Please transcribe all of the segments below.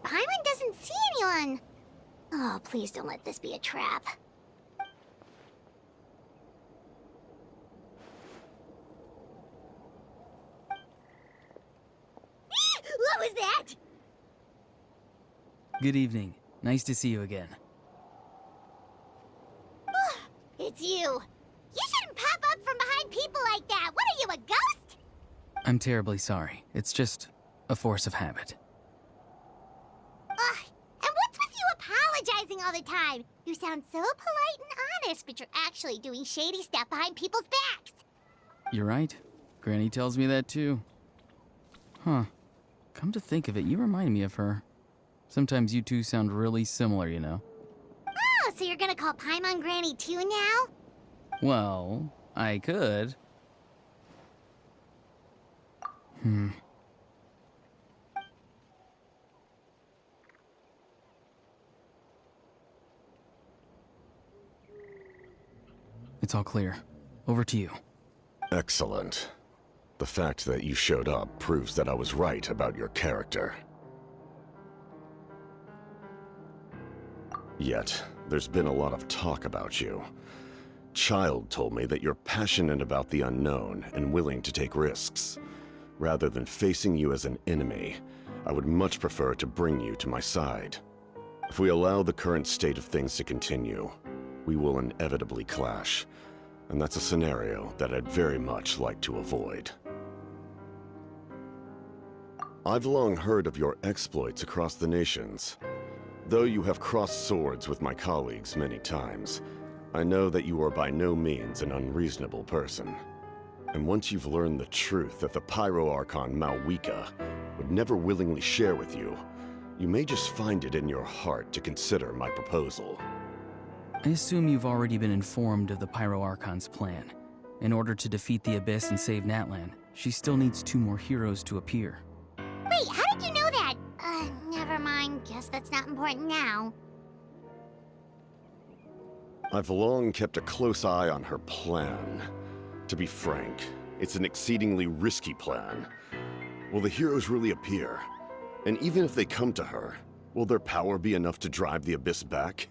Paimon doesn't see anyone. Oh, please don't let this be a trap. What was that? Good evening. Nice to see you again. It's you. You shouldn't pop up from behind people like that. What are you, a ghost? I'm terribly sorry. It's just a force of habit. Ugh, and what's with you apologizing all the time? You sound so polite and honest, but you're actually doing shady stuff behind people's backs. You're right. Granny tells me that too. Huh. Come to think of it, you remind me of her. Sometimes you two sound really similar, you know? Oh, so you're gonna call Paimon Granny too now? Well, I could. It's all clear. Over to you. Excellent. The fact that you showed up proves that I was right about your character. Yet, there's been a lot of talk about you. Child told me that you're passionate about the unknown and willing to take risks. Rather than facing you as an enemy, I would much prefer to bring you to my side. If we allow the current state of things to continue, we will inevitably clash, and that's a scenario that I'd very much like to avoid. I've long heard of your exploits across the nations. Though you have crossed swords with my colleagues many times, I know that you are by no means an unreasonable person. And once you've learned the truth that the Pyro Archon Malwika would never willingly share with you, you may just find it in your heart to consider my proposal. I assume you've already been informed of the Pyro Archon's plan. In order to defeat the Abyss and save Natlan, she still needs 2 more heroes to appear. Wait, how did you know that? Never mind. Guess that's not important now. I've long kept a close eye on her plan. To be frank, it's an exceedingly risky plan. Will the heroes really appear? And even if they come to her, will their power be enough to drive the Abyss back?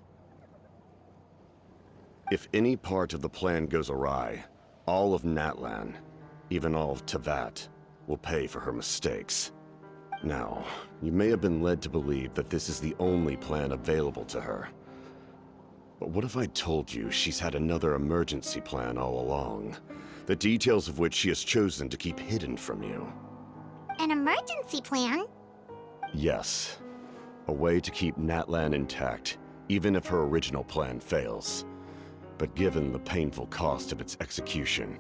If any part of the plan goes awry, all of Natlan, even all of Teyvat, will pay for her mistakes. Now, you may have been led to believe that this is the only plan available to her. But what if I told you she's had another emergency plan all along, the details of which she has chosen to keep hidden from you? An emergency plan? Yes. A way to keep Natlan intact, even if her original plan fails. But given the painful cost of its execution,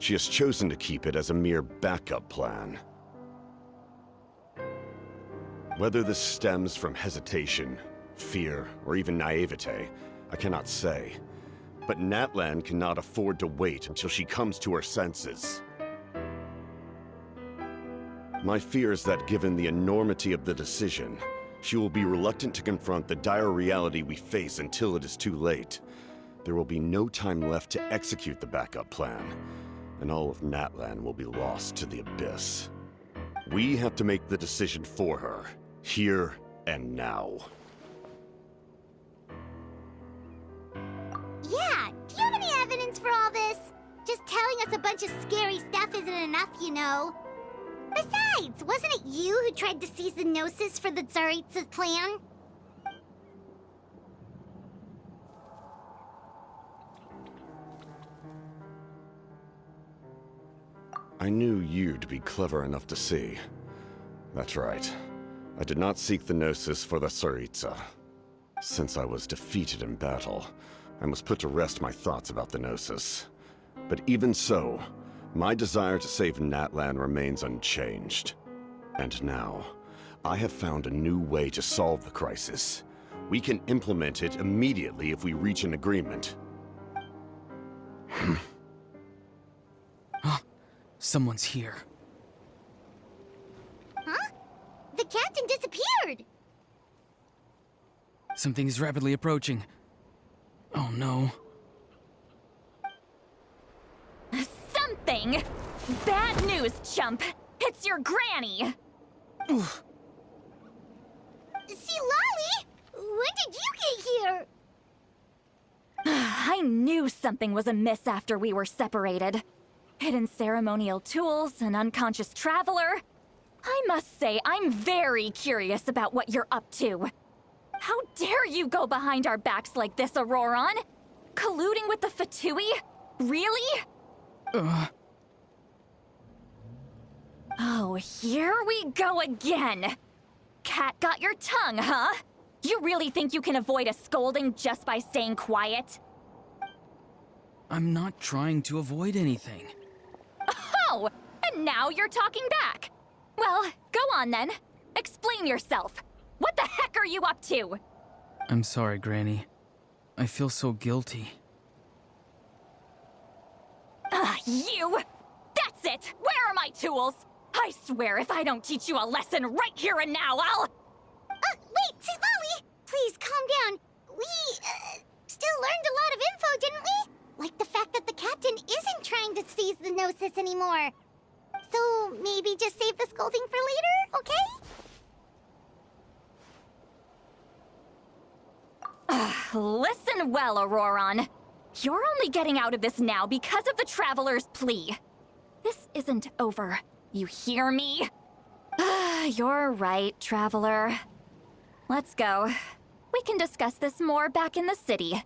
she has chosen to keep it as a mere backup plan. Whether this stems from hesitation, fear, or even naivete, I cannot say. But Natlan cannot afford to wait until she comes to her senses. My fear is that given the enormity of the decision, she will be reluctant to confront the dire reality we face until it is too late. There will be no time left to execute the backup plan, and all of Natlan will be lost to the Abyss. We have to make the decision for her, here and now. Yeah, do you have any evidence for all this? Just telling us a bunch of scary stuff isn't enough, you know. Besides, wasn't it you who tried to seize the Gnosis for the Tsaritsa's plan? I knew you'd be clever enough to see. That's right. I did not seek the Gnosis for the Tsaritsa. Since I was defeated in battle, I must put to rest my thoughts about the Gnosis. But even so, my desire to save Natlan remains unchanged. And now, I have found a new way to solve the crisis. We can implement it immediately if we reach an agreement. Someone's here. Huh? The captain disappeared! Something is rapidly approaching. Oh no. Something? Bad news, chump! It's your granny! So When did you get here? I knew something was amiss after we were separated. Hidden ceremonial tools, an unconscious traveler. I must say, I'm very curious about what you're up to. How dare you go behind our backs like this, Auroron? Colluding with the F2P? Really? Oh, here we go again. Cat got your tongue, huh? You really think you can avoid a scolding just by staying quiet? I'm not trying to avoid anything. Oh, and now you're talking back. Well, go on then. Explain yourself. What the heck are you up to? I'm sorry, Granny. I feel so guilty. You! That's it! Where are my tools? I swear if I don't teach you a lesson right here and now, I'll... Wait, Lolly! Please, calm down. We, still learned a lot of info, didn't we? Like the fact that the captain isn't trying to seize the Gnosis anymore. So, maybe just save the scolding for later, okay? Listen well, Auroron. You're only getting out of this now because of the Traveler's plea. This isn't over. You hear me? You're right, Traveler. Let's go. We can discuss this more back in the city.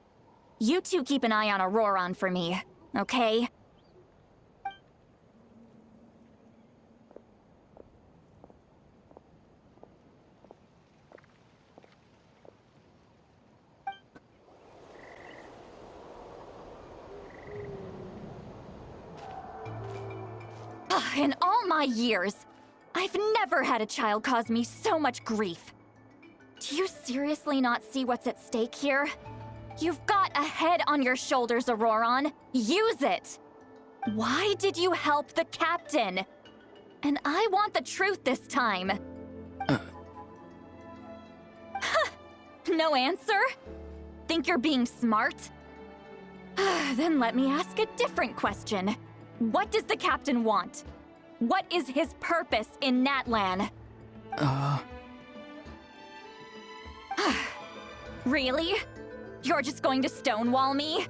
You two keep an eye on Auroron for me, okay? In all my years, I've never had a child cause me so much grief. Do you seriously not see what's at stake here? You've got a head on your shoulders, Auroron. Use it! Why did you help the captain? And I want the truth this time. No answer? Think you're being smart? Then let me ask a different question. What does the captain want? What is his purpose in Natlan? Really? You're just going to stonewall me?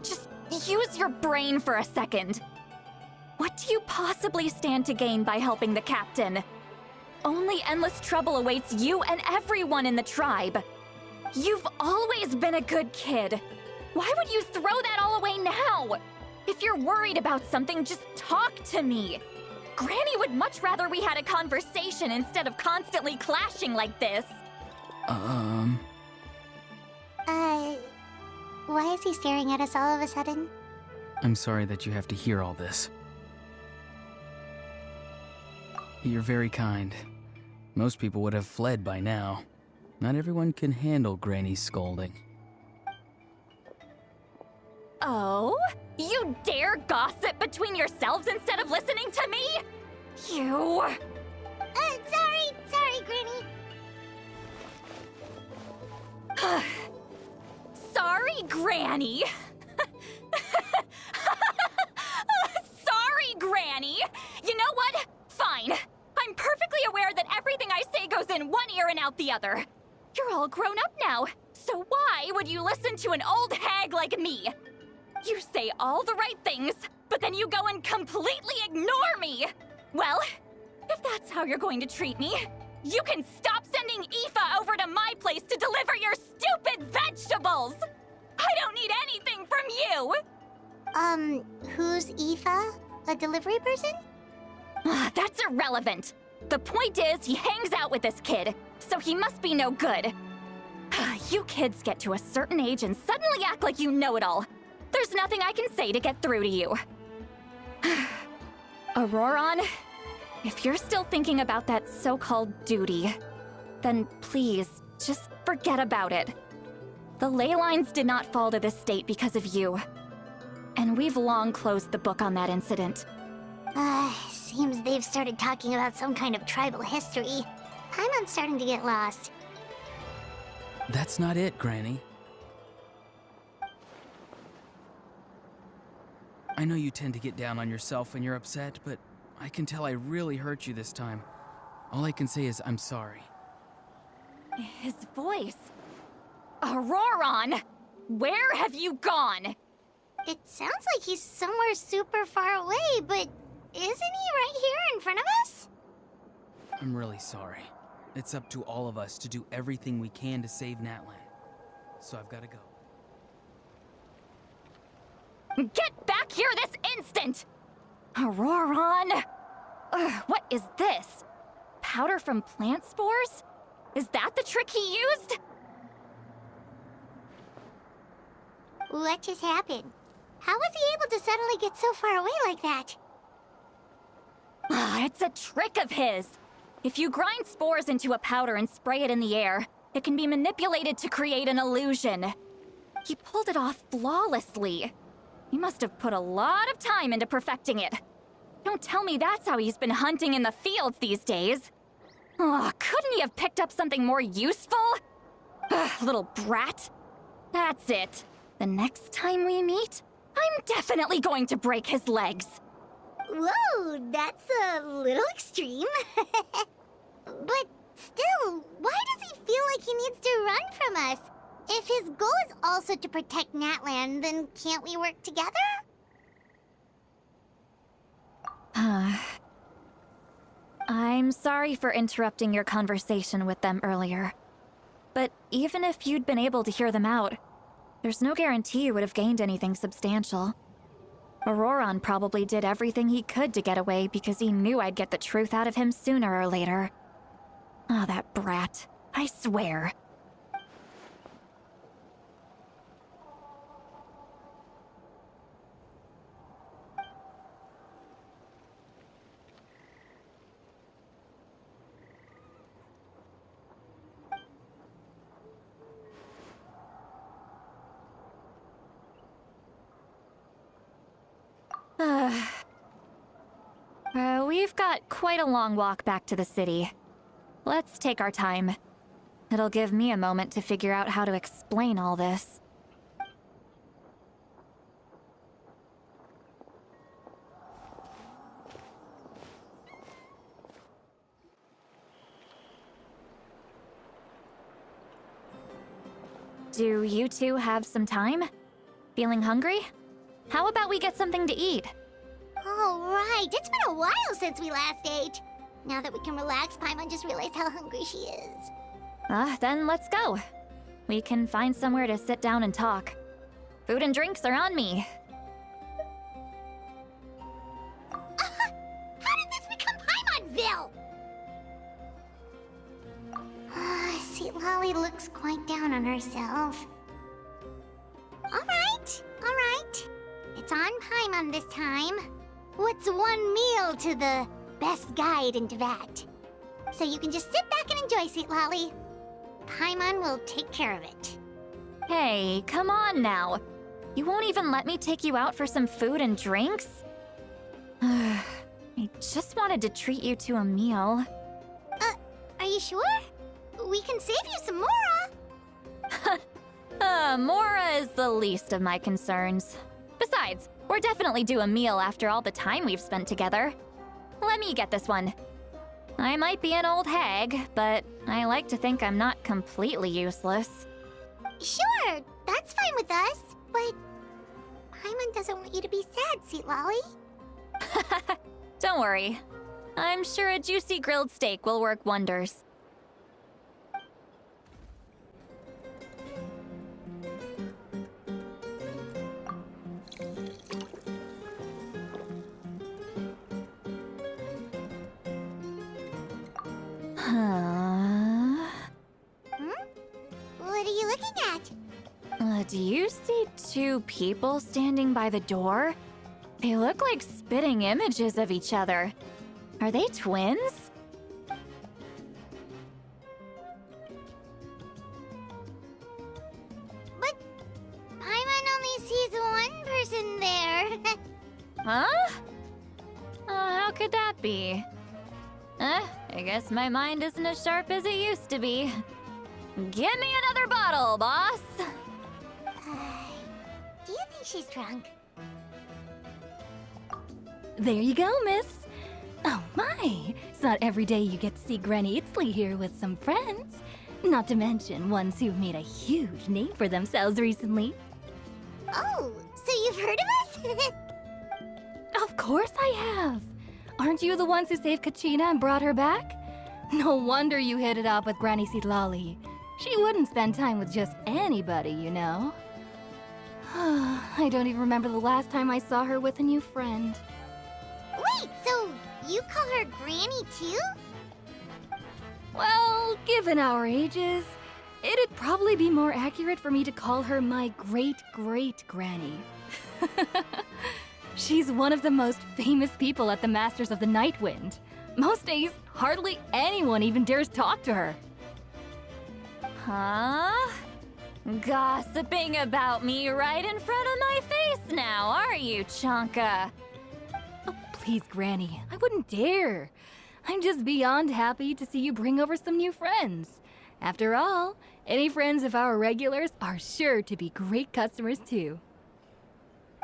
Just use your brain for a second. What do you possibly stand to gain by helping the captain? Only endless trouble awaits you and everyone in the tribe. You've always been a good kid. Why would you throw that all away now? If you're worried about something, just talk to me. Granny would much rather we had a conversation instead of constantly clashing like this. Why is he staring at us all of a sudden? I'm sorry that you have to hear all this. You're very kind. Most people would have fled by now. Not everyone can handle Granny's scolding. Oh? You dare gossip between yourselves instead of listening to me? You... Sorry, Granny. Sorry, Granny. Sorry, Granny. You know what? Fine. I'm perfectly aware that everything I say goes in one ear and out the other. You're all grown up now, so why would you listen to an old hag like me? You say all the right things, but then you go and completely ignore me! Well, if that's how you're going to treat me, you can stop sending Aoife over to my place to deliver your stupid vegetables! I don't need anything from you! Who's Aoife? A delivery person? That's irrelevant. The point is, he hangs out with this kid, so he must be no good. You kids get to a certain age and suddenly act like you know it all. There's nothing I can say to get through to you. Auroron, if you're still thinking about that so-called duty, then please, just forget about it. The ley lines did not fall to this state because of you. And we've long closed the book on that incident. Seems they've started talking about some kind of tribal history. I'm starting to get lost. That's not it, Granny. I know you tend to get down on yourself when you're upset, but I can tell I really hurt you this time. All I can say is I'm sorry. His voice. Auroron! Where have you gone? It sounds like he's somewhere super far away, but isn't he right here in front of us? I'm really sorry. It's up to all of us to do everything we can to save Natlan. So I've got to go. Get back here this instant! Auroron! Ugh, what is this? Powder from plant spores? Is that the trick he used? What just happened? How was he able to suddenly get so far away like that? Ah, it's a trick of his. If you grind spores into a powder and spray it in the air, it can be manipulated to create an illusion. He pulled it off flawlessly. He must have put a lot of time into perfecting it. Don't tell me that's how he's been hunting in the fields these days. Oh, couldn't he have picked up something more useful? Ugh, little brat. That's it. The next time we meet, I'm definitely going to break his legs. Whoa, that's a little extreme. But still, why does he feel like he needs to run from us? If his goal is also to protect Natlan, then can't we work together? I'm sorry for interrupting your conversation with them earlier. But even if you'd been able to hear them out, there's no guarantee you would have gained anything substantial. Auroron probably did everything he could to get away because he knew I'd get the truth out of him sooner or later. Oh, that brat. I swear. We've got quite a long walk back to the city. Let's take our time. It'll give me a moment to figure out how to explain all this. Do you two have some time? Feeling hungry? How about we get something to eat? All right, it's been a while since we last ate. Now that we can relax, Paimon just realized how hungry she is. Then let's go. We can find somewhere to sit down and talk. Food and drinks are on me. How did this become Paimonville? See, Lolly looks quite down on herself. All right. It's on Paimon this time. What's one meal to the best guide into that? So you can just sit back and enjoy, sweet Lolly. Paimon will take care of it. Hey, come on now. You won't even let me take you out for some food and drinks? I just wanted to treat you to a meal. Are you sure? We can save you some Mora. Mora is the least of my concerns. Besides, we're definitely due a meal after all the time we've spent together. Let me get this one. I might be an old hag, but I like to think I'm not completely useless. Sure, that's fine with us, but Paimon doesn't want you to be sad, sweet Lolly. Don't worry. I'm sure a juicy grilled steak will work wonders. What are you looking at? Do you see two people standing by the door? They look like spitting images of each other. Are they twins? But Paimon only sees one person there. Huh? How could that be? I guess my mind isn't as sharp as it used to be. Give me another bottle, boss! Do you think she's drunk? There you go, miss. Oh my, it's not every day you get to see Granny Itzley here with some friends. Not to mention ones who've made a huge name for themselves recently. Oh, so you've heard of us? Of course I have. Aren't you the ones who saved Kachina and brought her back? No wonder you hit it off with Granny Sitlali. She wouldn't spend time with just anybody, you know. I don't even remember the last time I saw her with a new friend. Wait, so you call her Granny too? Well, given our ages, it'd probably be more accurate for me to call her my great-great-granny. She's one of the most famous people at the Masters of the Nightwind. Most days, hardly anyone even dares talk to her. Huh? Gossiping about me right in front of my face now, are you, Chonka? Oh, please, Granny, I wouldn't dare. I'm just beyond happy to see you bring over some new friends. After all, any friends of our regulars are sure to be great customers too.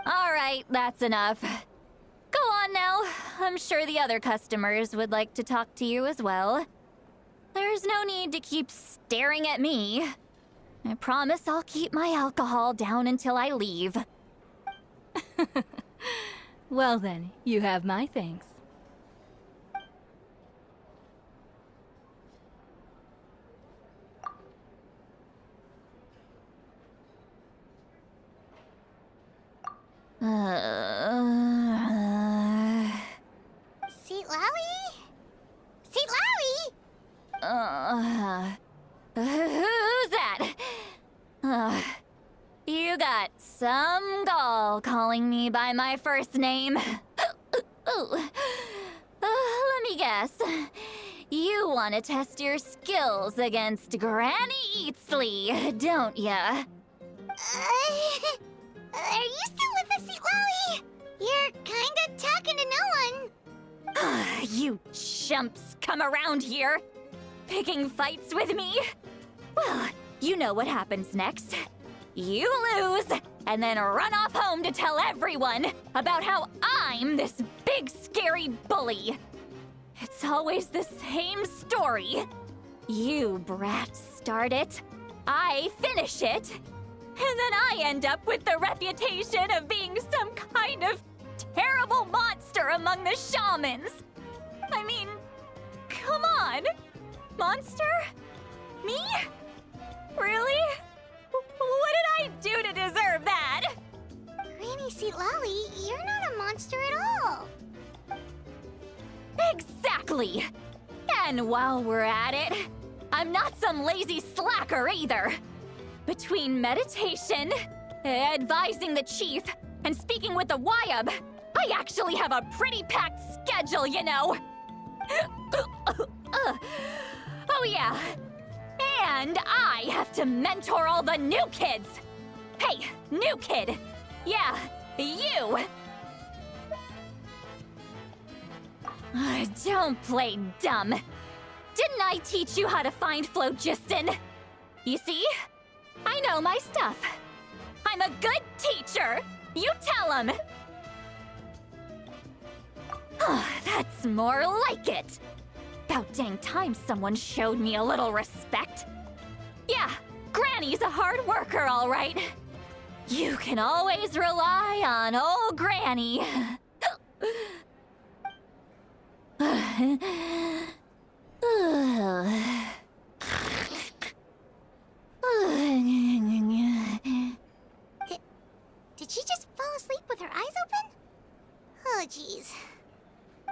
All right, that's enough. Go on now. I'm sure the other customers would like to talk to you as well. There's no need to keep staring at me. I promise I'll keep my alcohol down until I leave. Well then, you have my thanks. Sitlali? Sitlali? Who's that? You got some gall calling me by my first name. Let me guess. You want to test your skills against Granny Eatsley, don't ya? Are you still with us, Sitlali? You're kinda talking to no one. You chumps come around here, picking fights with me? Well, you know what happens next. You lose, and then run off home to tell everyone about how I'm this big scary bully. It's always the same story. You brats start it, I finish it, and then I end up with the reputation of being some kind of terrible monster among the shamans. I mean, come on. Monster? Me? Really? What did I do to deserve that? Granny Sitlali, you're not a monster at all. Exactly! And while we're at it, I'm not some lazy slacker either. Between meditation, advising the chief, and speaking with the Wyab, I actually have a pretty packed schedule, you know. Oh yeah. And I have to mentor all the new kids. Hey, new kid. Yeah, you. Don't play dumb. Didn't I teach you how to find phlogiston? You see? I know my stuff. I'm a good teacher. You tell him. That's more like it. About dang time someone showed me a little respect. Yeah, Granny's a hard worker, all right. You can always rely on old Granny. Did she just fall asleep with her eyes open? Oh, jeez.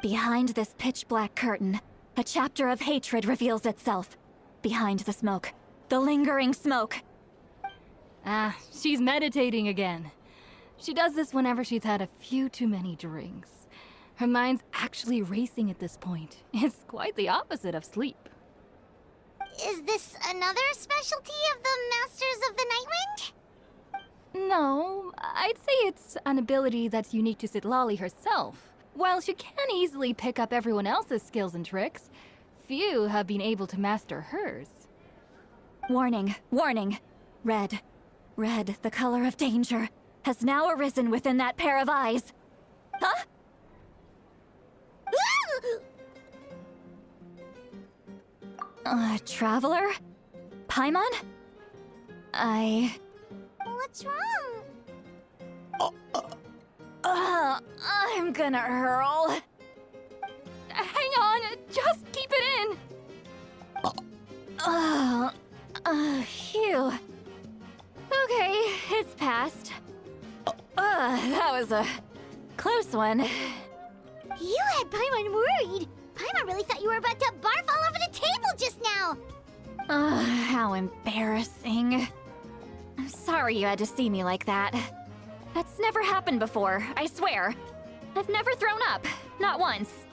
Behind this pitch-black curtain, a chapter of hatred reveals itself. Behind the smoke, the lingering smoke. She's meditating again. She does this whenever she's had a few too many drinks. Her mind's actually racing at this point. It's quite the opposite of sleep. Is this another specialty of the Masters of the Nightwind? No, I'd say it's an ability that's unique to Sitlali herself. While she can easily pick up everyone else's skills and tricks, few have been able to master hers. Warning, warning. Red, the color of danger, has now arisen within that pair of eyes. Huh? Traveler? Paimon? What's wrong? I'm gonna hurl. Hang on, just keep it in. Phew. Okay, it's passed. That was a close one. You had Paimon worried. Paimon really thought you were about to barf all over the table just now. How embarrassing. I'm sorry you had to see me like that. That's never happened before, I swear. I've never thrown up, not once.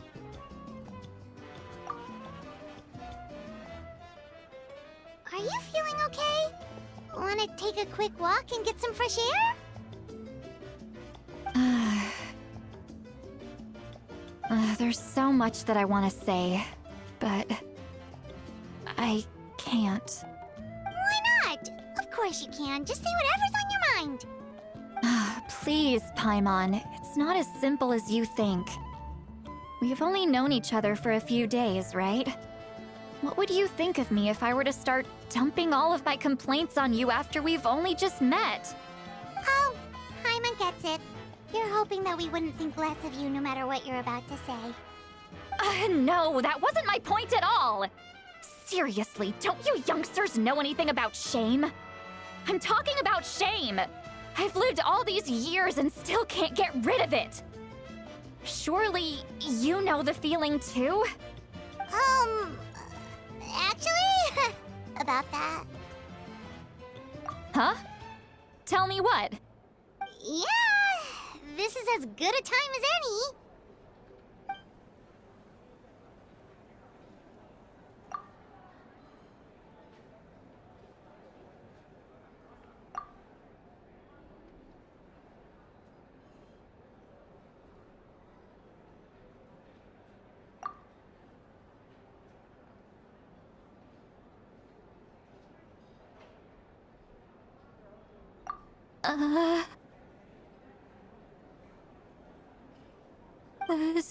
Are you feeling okay? Want to take a quick walk and get some fresh air? There's so much that I want to say, but I can't. Why not? Of course you can. Just say whatever's on your mind. Please, Paimon, it's not as simple as you think. We've only known each other for a few days, right? What would you think of me if I were to start dumping all of my complaints on you after we've only just met? Oh, Paimon gets it. You're hoping that we wouldn't think less of you no matter what you're about to say. No, that wasn't my point at all! Seriously, don't you youngsters know anything about shame? I'm talking about shame! I've lived all these years and still can't get rid of it! Surely, you know the feeling too? Actually, about that. Huh? Tell me what? Yeah, this is as good a time as any.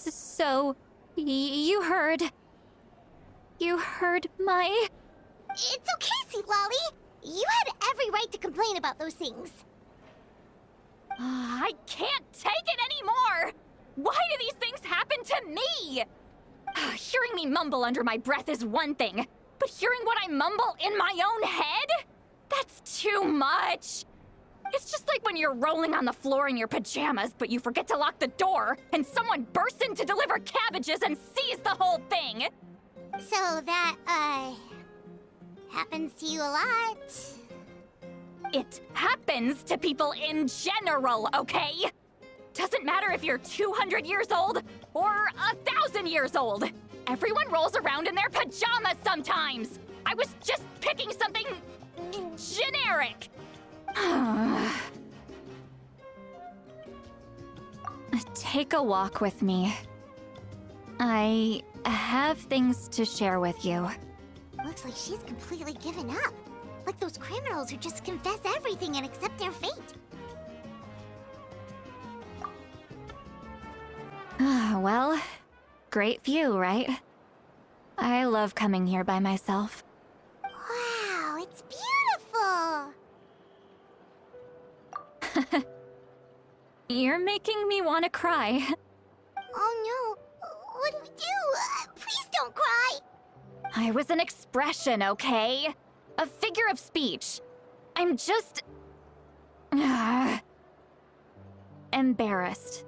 So, you heard... You heard my... It's okay, Sweet Lolly. You had every right to complain about those things. I can't take it anymore! Why do these things happen to me? Hearing me mumble under my breath is one thing, but hearing what I mumble in my own head? That's too much! It's just like when you're rolling on the floor in your pajamas, but you forget to lock the door, and someone bursts in to deliver cabbages and sees the whole thing! So that, happens to you a lot. It happens to people in general, okay? Doesn't matter if you're 200 years old or 1,000 years old. Everyone rolls around in their pajamas sometimes. I was just picking something generic. Take a walk with me. I have things to share with you. Looks like she's completely given up. Like those criminals who just confess everything and accept their fate. Well, great view, right? I love coming here by myself. Wow, it's beautiful! You're making me want to cry. Oh no, what do we do? Please don't cry! I was an expression, okay? A figure of speech. I'm just... embarrassed.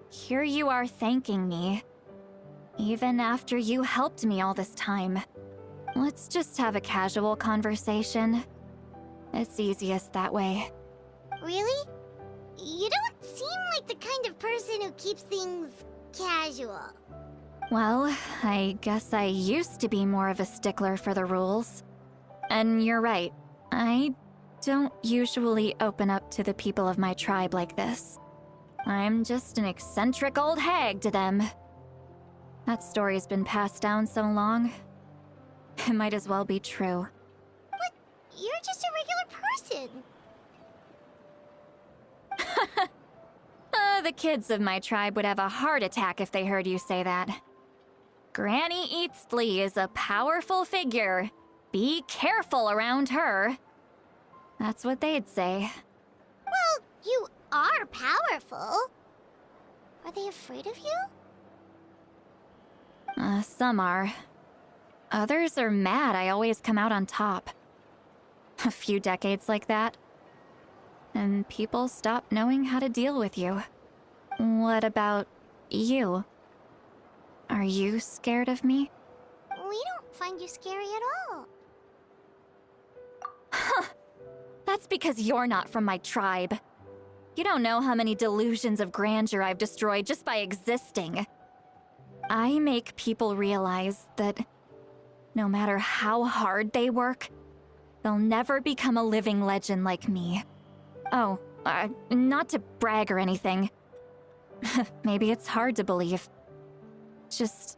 Here you are thanking me. Even after you helped me all this time. Let's just have a casual conversation. It's easiest that way. Really? You don't seem like the kind of person who keeps things casual. Well, I guess I used to be more of a stickler for the rules. And you're right, I don't usually open up to the people of my tribe like this. I'm just an eccentric old hag to them. That story's been passed down so long, it might as well be true. But you're just a regular person. The kids of my tribe would have a heart attack if they heard you say that. Granny Eatsley is a powerful figure. Be careful around her. That's what they'd say. Well, you are powerful. Are they afraid of you? Some are. Others are mad I always come out on top. A few decades like that, and people stop knowing how to deal with you. What about you? Are you scared of me? We don't find you scary at all. That's because you're not from my tribe. You don't know how many delusions of grandeur I've destroyed just by existing. I make people realize that no matter how hard they work, they'll never become a living legend like me. Oh, not to brag or anything. Maybe it's hard to believe. Just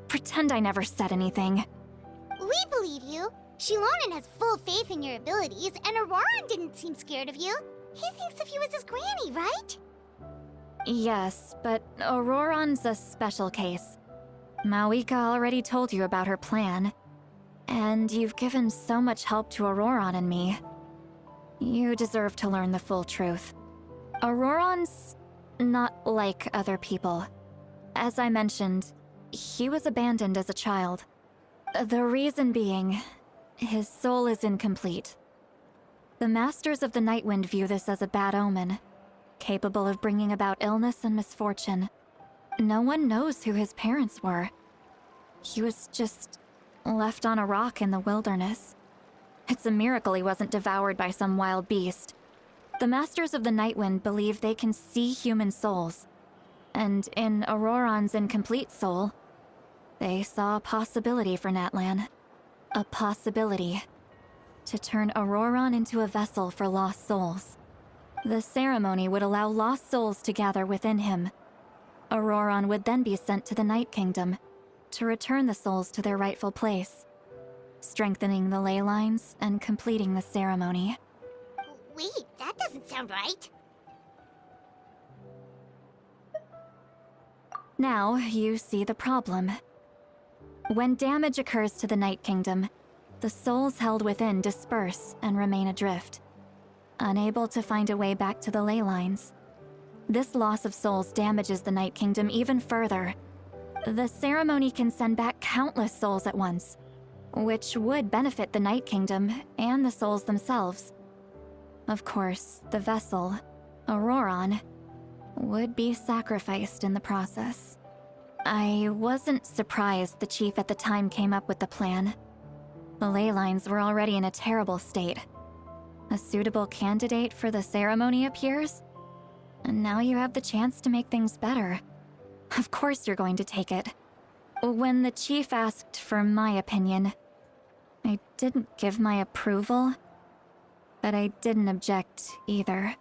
pretend I never said anything. We believe you. Shilonen has full faith in your abilities, and Auroran didn't seem scared of you. He thinks of you as his granny, right? Yes, but Auroran's a special case. Mawika already told you about her plan. And you've given so much help to Auroran and me. You deserve to learn the full truth. Auroran's not like other people. As I mentioned, he was abandoned as a child. The reason being, his soul is incomplete. The Masters of the Nightwind view this as a bad omen, capable of bringing about illness and misfortune. No one knows who his parents were. He was just left on a rock in the wilderness. It's a miracle he wasn't devoured by some wild beast. The Masters of the Nightwind believe they can see human souls. And in Auroran's incomplete soul, they saw a possibility for Natlan. A possibility to turn Auroran into a vessel for lost souls. The ceremony would allow lost souls to gather within him. Auroran would then be sent to the Night Kingdom to return the souls to their rightful place, strengthening the ley lines and completing the ceremony. Wait, that doesn't sound right. Now you see the problem. When damage occurs to the Night Kingdom, the souls held within disperse and remain adrift, unable to find a way back to the ley lines. This loss of souls damages the Night Kingdom even further. The ceremony can send back countless souls at once, which would benefit the Night Kingdom and the souls themselves. Of course, the vessel, Auroran, would be sacrificed in the process. I wasn't surprised the chief at the time came up with the plan. The ley lines were already in a terrible state. A suitable candidate for the ceremony appears, and now you have the chance to make things better. Of course you're going to take it. When the chief asked for my opinion, I didn't give my approval, but I didn't object either.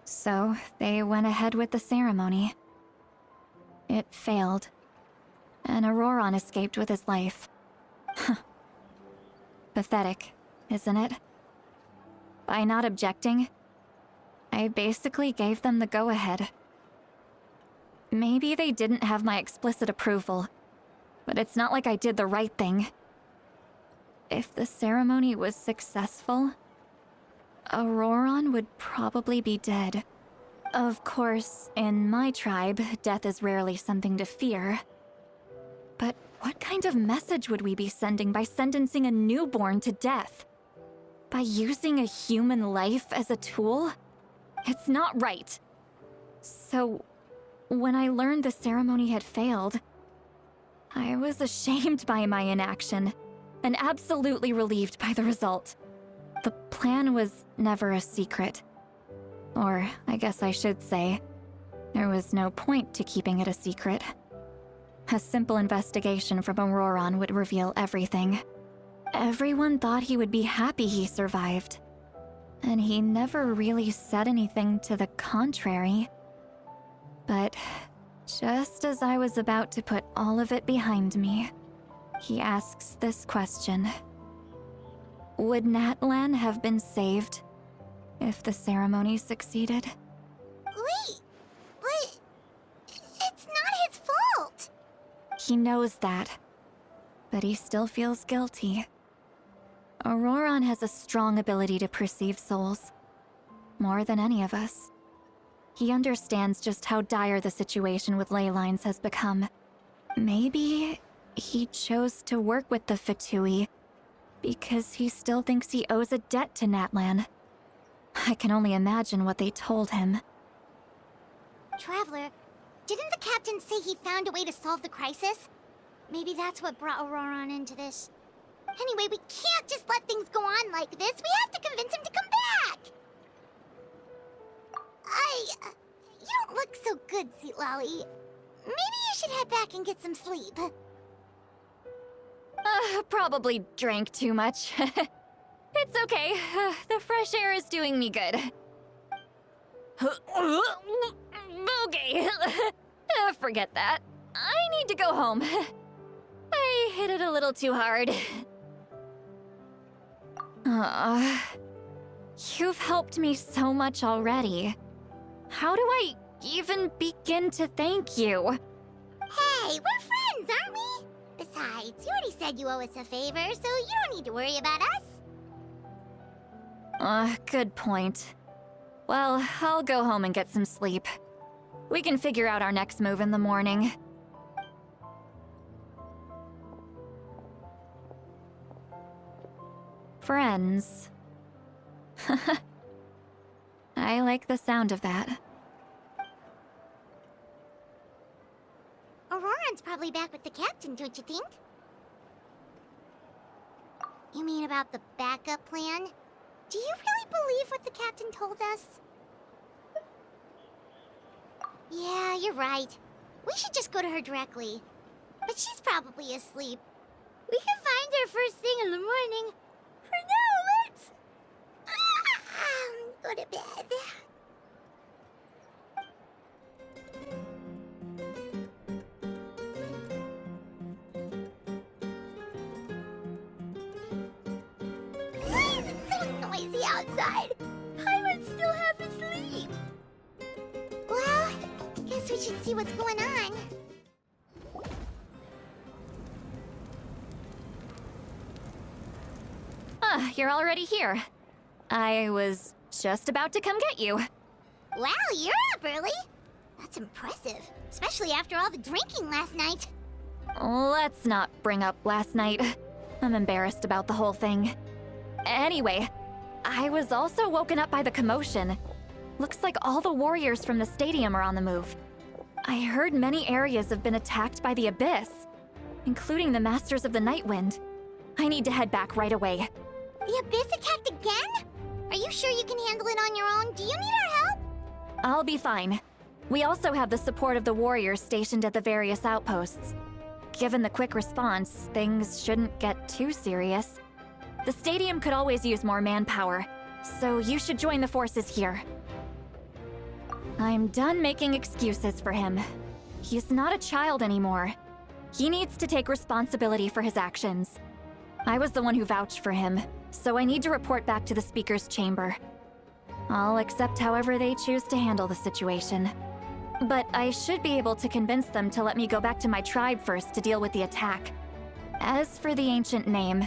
So they went ahead with the ceremony. It failed, and Auroran escaped with his life. Pathetic, isn't it? By not objecting, I basically gave them the go-ahead. Maybe they didn't have my explicit approval, but it's not like I did the right thing. If the ceremony was successful, Auroran would probably be dead. Of course, in my tribe, death is rarely something to fear. But what kind of message would we be sending by sentencing a newborn to death? By using a human life as a tool? It's not right. So, when I learned the ceremony had failed, I was ashamed by my inaction, and absolutely relieved by the result. The plan was never a secret. Or, I guess I should say, there was no point to keeping it a secret. A simple investigation from Auroran would reveal everything. Everyone thought he would be happy he survived. And he never really said anything to the contrary. But just as I was about to put all of it behind me, he asks this question. Would Natlan have been saved if the ceremony succeeded? Wait, but it's not his fault. He knows that. But he still feels guilty. Auroron has a strong ability to perceive souls. More than any of us. He understands just how dire the situation with ley lines has become. Maybe he chose to work with the F2P because he still thinks he owes a debt to Natlan. I can only imagine what they told him. Traveler, didn't the captain say he found a way to solve the crisis? Maybe that's what brought Auroron into this. Anyway, we can't just let things go on like this. We have to convince him to come back! You don't look so good, Lolly. Maybe you should head back and get some sleep. Probably drank too much. It's okay. The fresh air is doing me good. Okay. Forget that. I need to go home. I hit it a little too hard. You've helped me so much already. How do I even begin to thank you? Hey, we're friends, aren't we? Besides, you already said you owe us a favor, so you don't need to worry about us. Good point. Well, I'll go home and get some sleep. We can figure out our next move in the morning. Friends. I like the sound of that. Auroron's probably back with the captain, don't you think? You mean about the backup plan? Do you really believe what the captain told us? Yeah, you're right. We should just go to her directly. But she's probably asleep. We can find her first thing in the morning. For now, let's... go to bed. Why is it so noisy outside? Pirates still half asleep. Well, guess we should see what's going on. You're already here. I was just about to come get you. Wow, you're up early. That's impressive, especially after all the drinking last night. Let's not bring up last night. I'm embarrassed about the whole thing. Anyway, I was also woken up by the commotion. Looks like all the warriors from the stadium are on the move. I heard many areas have been attacked by the Abyss, including the Masters of the Nightwind. I need to head back right away. The Abyss attacked again? Are you sure you can handle it on your own? Do you need our help? I'll be fine. We also have the support of the warriors stationed at the various outposts. Given the quick response, things shouldn't get too serious. The stadium could always use more manpower, so you should join the forces here. I'm done making excuses for him. He's not a child anymore. He needs to take responsibility for his actions. I was the one who vouched for him, so I need to report back to the Speaker's chamber. I'll accept however they choose to handle the situation. But I should be able to convince them to let me go back to my tribe first to deal with the attack. As for the ancient name,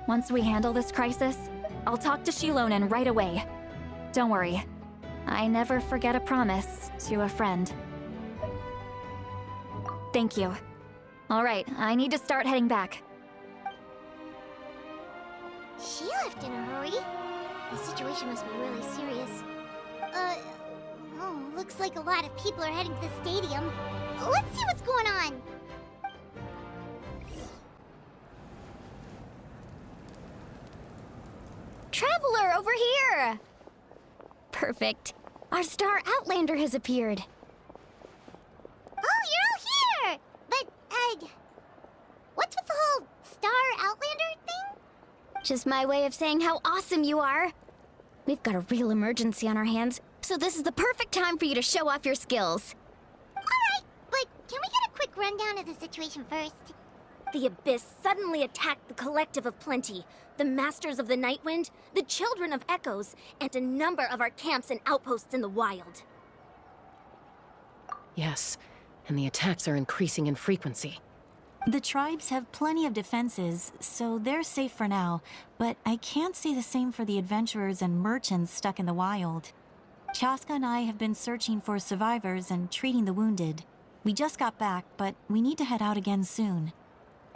once we handle this crisis, I'll talk to Shilonen right away. Don't worry, I never forget a promise to a friend. Thank you. All right, I need to start heading back. She left in a hurry. The situation must be really serious. Looks like a lot of people are heading to the stadium. Let's see what's going on. Traveler, over here! Perfect. Our star Outlander has appeared. Oh, you're all here! But, what's with the whole Star Outlander thing? Just my way of saying how awesome you are. We've got a real emergency on our hands, so this is the perfect time for you to show off your skills. Alright, but can we get a quick rundown of the situation first? The Abyss suddenly attacked the Collective of Plenty, the Masters of the Nightwind, the Children of Echoes, and a number of our camps and outposts in the wild. Yes, and the attacks are increasing in frequency. The tribes have plenty of defenses, so they're safe for now, but I can't say the same for the adventurers and merchants stuck in the wild. Chaska and I have been searching for survivors and treating the wounded. We just got back, but we need to head out again soon.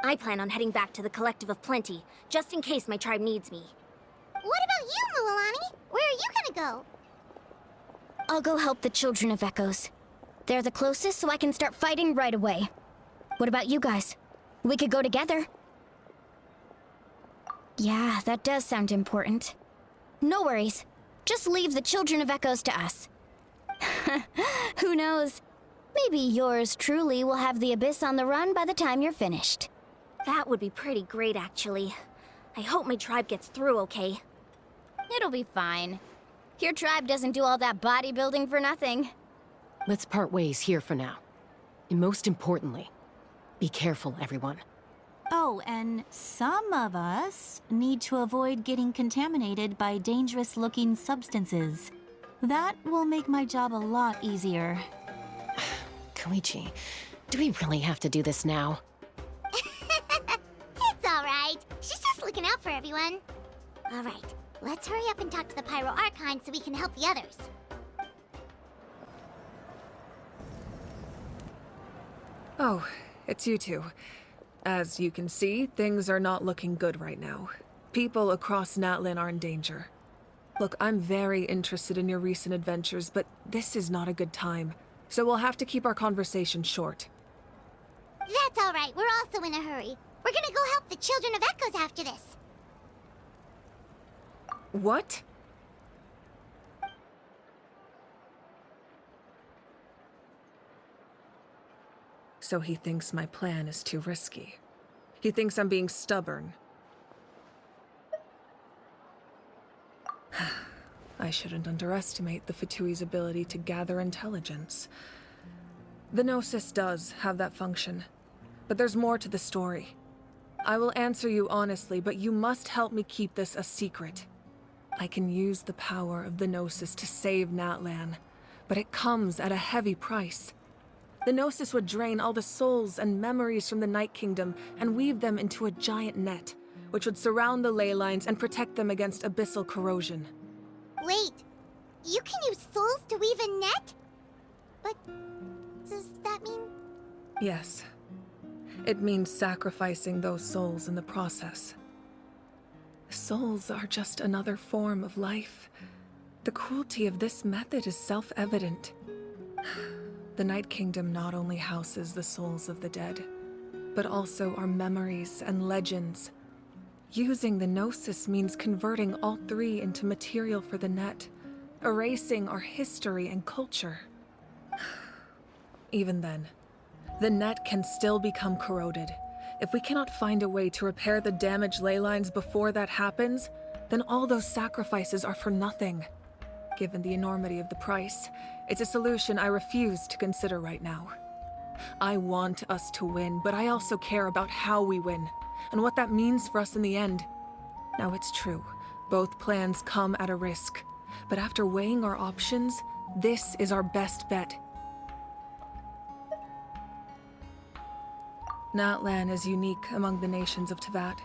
I plan on heading back to the Collective of Plenty, just in case my tribe needs me. What about you, Mualani? Where are you gonna go? I'll go help the Children of Echoes. They're the closest, so I can start fighting right away. What about you guys? We could go together. Yeah, that does sound important. No worries. Just leave the Children of Echoes to us. Who knows? Maybe yours truly will have the Abyss on the run by the time you're finished. That would be pretty great, actually. I hope my tribe gets through okay. It'll be fine. Your tribe doesn't do all that bodybuilding for nothing. Let's part ways here for now. And most importantly, be careful, everyone. Oh, and some of us need to avoid getting contaminated by dangerous-looking substances. That will make my job a lot easier. Koichi, do we really have to do this now? It's alright. She's just looking out for everyone. Alright, let's hurry up and talk to the Pyro Archon so we can help the others. Oh, it's you two. As you can see, things are not looking good right now. People across Natlan are in danger. Look, I'm very interested in your recent adventures, but this is not a good time. So we'll have to keep our conversation short. That's alright, we're also in a hurry. We're gonna go help the Children of Echoes after this. What? So he thinks my plan is too risky. He thinks I'm being stubborn. I shouldn't underestimate the Fatui's ability to gather intelligence. The Gnosis does have that function, but there's more to the story. I will answer you honestly, but you must help me keep this a secret. I can use the power of the Gnosis to save Natlan, but it comes at a heavy price. The Gnosis would drain all the souls and memories from the Night Kingdom and weave them into a giant net, which would surround the ley lines and protect them against abyssal corrosion. Wait, you can use souls to weave a net? But does that mean... Yes. It means sacrificing those souls in the process. Souls are just another form of life. The cruelty of this method is self-evident. The Night Kingdom not only houses the souls of the dead, but also our memories and legends. Using the Gnosis means converting all three into material for the net, erasing our history and culture. Even then, the net can still become corroded. If we cannot find a way to repair the damaged ley lines before that happens, then all those sacrifices are for nothing. Given the enormity of the price, it's a solution I refuse to consider right now. I want us to win, but I also care about how we win, and what that means for us in the end. Now it's true, both plans come at a risk, but after weighing our options, this is our best bet. Natlan is unique among the nations of Teyvat.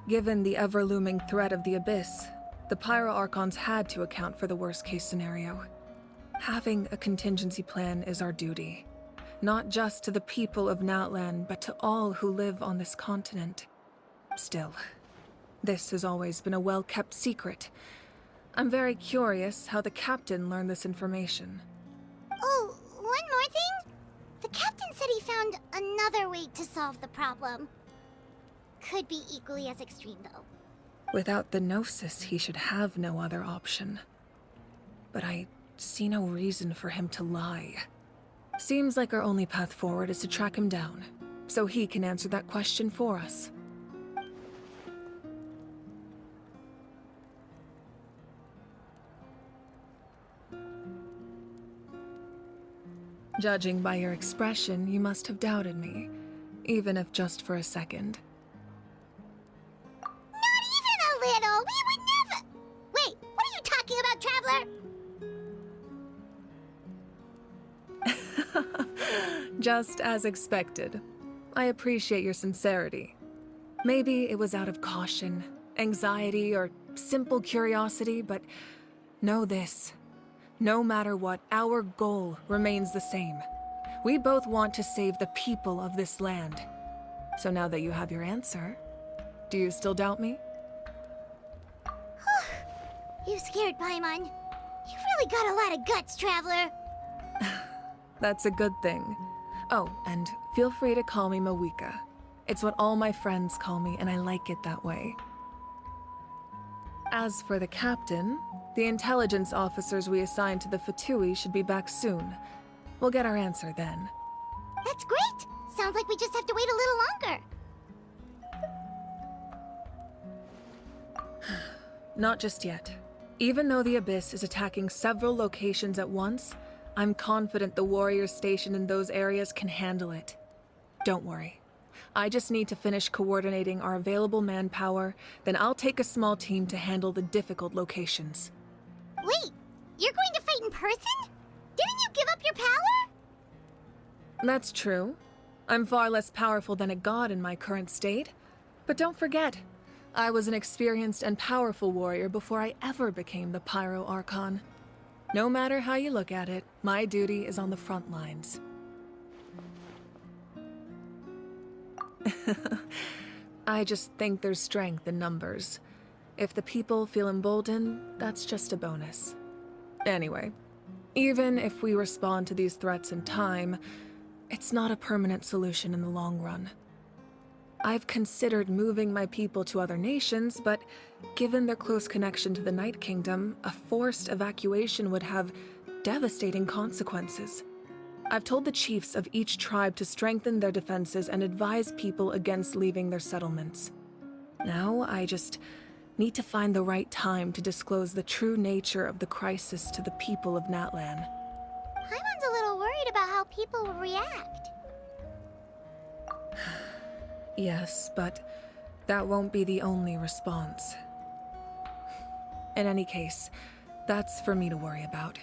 Given the ever-looming threat of the Abyss, the Pyro Archons had to account for the worst-case scenario. Having a contingency plan is our duty, not just to the people of Natlan, but to all who live on this continent. Still, this has always been a well-kept secret. I'm very curious how the captain learned this information. Oh, one more thing? The captain said he found another way to solve the problem. Could be equally as extreme, though. Without the Gnosis, he should have no other option. But I see no reason for him to lie. Seems like our only path forward is to track him down, so he can answer that question for us. Judging by your expression, you must have doubted me, even if just for a second. Not even a little! We would never... Wait, what are you talking about, Traveler? Just as expected. I appreciate your sincerity. Maybe it was out of caution, anxiety, or simple curiosity, but know this. No matter what, our goal remains the same. We both want to save the people of this land. So now that you have your answer, do you still doubt me? You scared, Paimon. You've really got a lot of guts, Traveler. That's a good thing. Oh, and feel free to call me Mawika. It's what all my friends call me, and I like it that way. As for the captain, the intelligence officers we assigned to the Fatui should be back soon. We'll get our answer then. That's great. Sounds like we just have to wait a little longer. Not just yet. Even though the Abyss is attacking several locations at once, I'm confident the warriors stationed in those areas can handle it. Don't worry. I just need to finish coordinating our available manpower, then I'll take a small team to handle the difficult locations. Wait, you're going to fight in person? Didn't you give up your power? That's true. I'm far less powerful than a god in my current state. But don't forget, I was an experienced and powerful warrior before I ever became the Pyro Archon. No matter how you look at it, my duty is on the front lines. I just think there's strength in numbers. If the people feel emboldened, that's just a bonus. Anyway, even if we respond to these threats in time, it's not a permanent solution in the long run. I've considered moving my people to other nations, but given their close connection to the Night Kingdom, a forced evacuation would have devastating consequences. I've told the chiefs of each tribe to strengthen their defenses and advise people against leaving their settlements. Now, I just need to find the right time to disclose the true nature of the crisis to the people of Natlan. Paimon's a little worried about how people will react. Yes, but that won't be the only response. In any case, that's for me to worry about.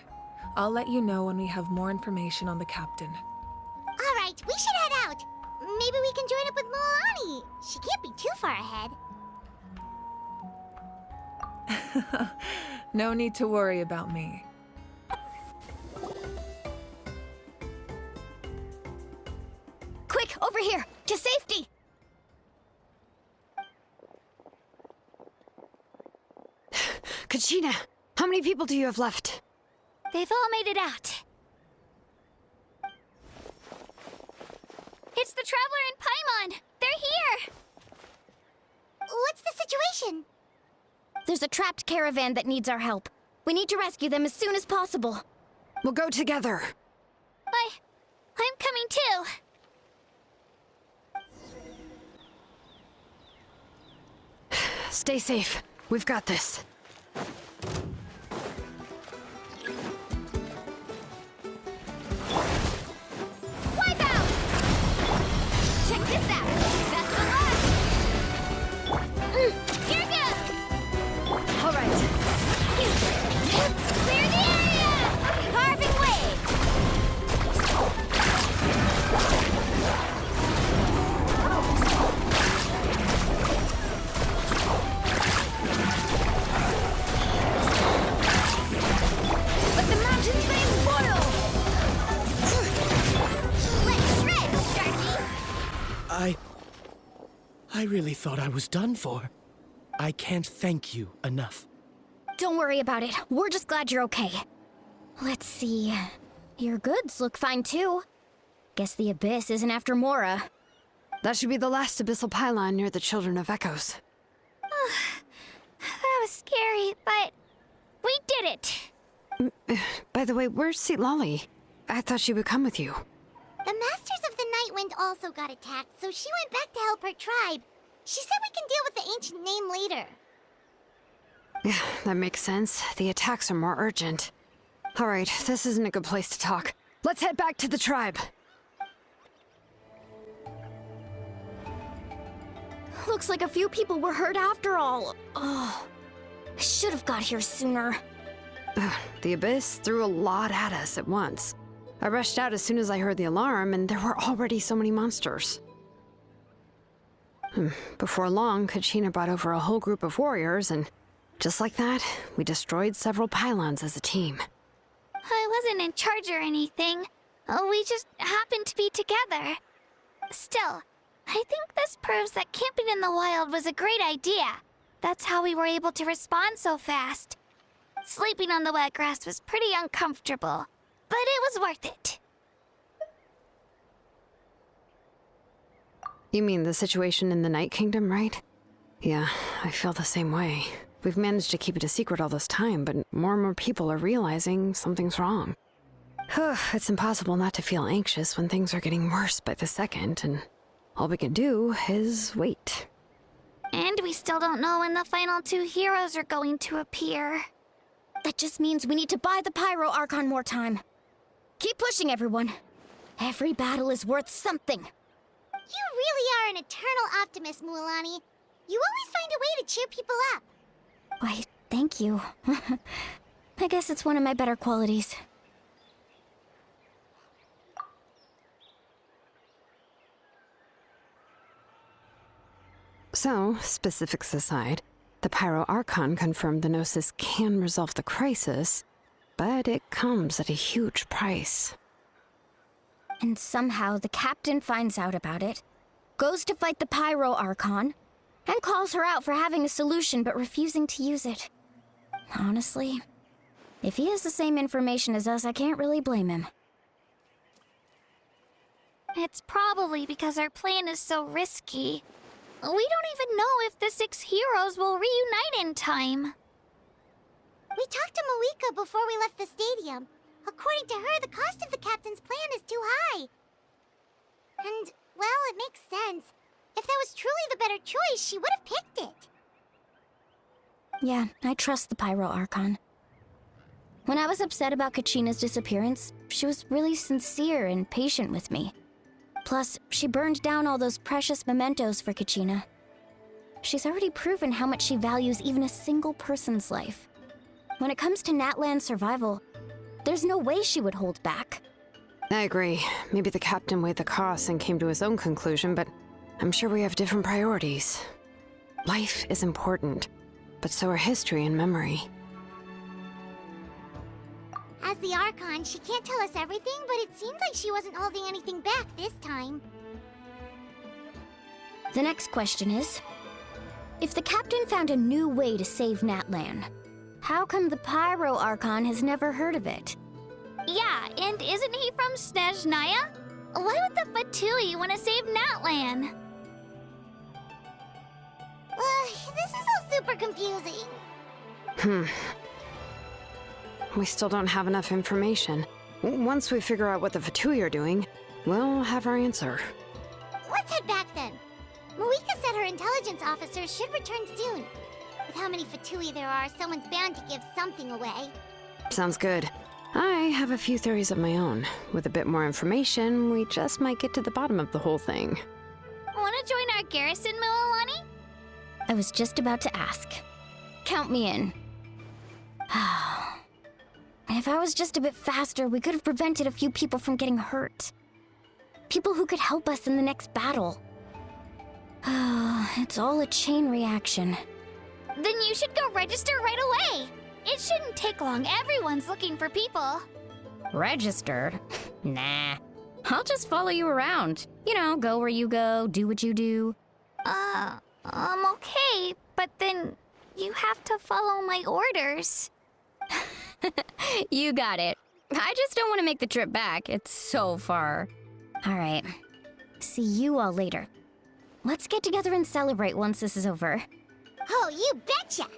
I'll let you know when we have more information on the captain. All right, we should head out. Maybe we can join up with Moani. She can't be too far ahead. No need to worry about me. Quick, over here, to safety! Kachina, how many people do you have left? They've all made it out. It's the Traveler and Paimon! They're here! What's the situation? There's a trapped caravan that needs our help. We need to rescue them as soon as possible. We'll go together. I'm coming too. Stay safe. We've got this. Wipe out! Check this out! Best of luck! Here goes! All right. Clear the area! Carving way! Let the mountains flames boil! Let's shred, Sharky! I really thought I was done for. I can't thank you enough. Don't worry about it. We're just glad you're okay. Let's see. Your goods look fine too. Guess the Abyss isn't after Mora. That should be the last abyssal pylon near the Children of Echoes. That was scary, but we did it! By the way, where's Lolly? I thought she would come with you. The Masters of the Nightwind also got attacked, so she went back to help her tribe. She said we can deal with the ancient name later. Yeah, that makes sense. The attacks are more urgent. All right, this isn't a good place to talk. Let's head back to the tribe. Looks like a few people were hurt after all. Oh, I should have got here sooner. The Abyss threw a lot at us at once. I rushed out as soon as I heard the alarm, and there were already so many monsters. Before long, Kachina brought over a whole group of warriors, and just like that, we destroyed several pylons as a team. I wasn't in charge or anything. We just happened to be together. Still, I think this proves that camping in the wild was a great idea. That's how we were able to respond so fast. Sleeping on the wet grass was pretty uncomfortable, but it was worth it. You mean the situation in the Night Kingdom, right? Yeah, I feel the same way. We've managed to keep it a secret all this time, but more and more people are realizing something's wrong. It's impossible not to feel anxious when things are getting worse by the second, and all we can do is wait. And we still don't know when the final 2 heroes are going to appear. That just means we need to buy the Pyro Archon more time. Keep pushing, everyone. Every battle is worth something. You really are an eternal optimist, Mualani. You always find a way to cheer people up. Why, thank you. I guess it's one of my better qualities. So, specifics aside, the Pyro Archon confirmed the Gnosis can resolve the crisis, but it comes at a huge price. And somehow the captain finds out about it, goes to fight the Pyro Archon, and calls her out for having a solution but refusing to use it. Honestly, if he has the same information as us, I can't really blame him. It's probably because our plan is so risky. We don't even know if the 6 heroes will reunite in time. We talked to Malika before we left the stadium. According to her, the cost of the captain's plan is too high. And, well, it makes sense. If that was truly the better choice, she would have picked it. Yeah, I trust the Pyro Archon. When I was upset about Kachina's disappearance, she was really sincere and patient with me. Plus, she burned down all those precious mementos for Kachina. She's already proven how much she values even a single person's life. When it comes to Natlan's survival, there's no way she would hold back. I agree. Maybe the captain weighed the costs and came to his own conclusion, but I'm sure we have different priorities. Life is important, but so are history and memory. As the Archon, she can't tell us everything, but it seemed like she wasn't holding anything back this time. The next question is, if the captain found a new way to save Natlan, how come the Pyro Archon has never heard of it? Yeah, and isn't he from Snezhnaya? Why would the Fatui want to save Natlan? This is all super confusing. We still don't have enough information. Once we figure out what the Fatui are doing, we'll have our answer. Let's head back then. Malika said her intelligence officers should return soon. With how many Fatui there are, someone's bound to give something away. Sounds good. I have a few theories of my own. With a bit more information, we just might get to the bottom of the whole thing. Want to join our garrison, Mualani? I was just about to ask. Count me in. If I was just a bit faster, we could have prevented a few people from getting hurt. People who could help us in the next battle. It's all a chain reaction. Then you should go register right away. It shouldn't take long. Everyone's looking for people. Registered? Nah. I'll just follow you around. You know, go where you go, do what you do. Okay, but then you have to follow my orders. You got it. I just don't want to make the trip back. It's so far. All right. See you all later. Let's get together and celebrate once this is over. Oh, you betcha!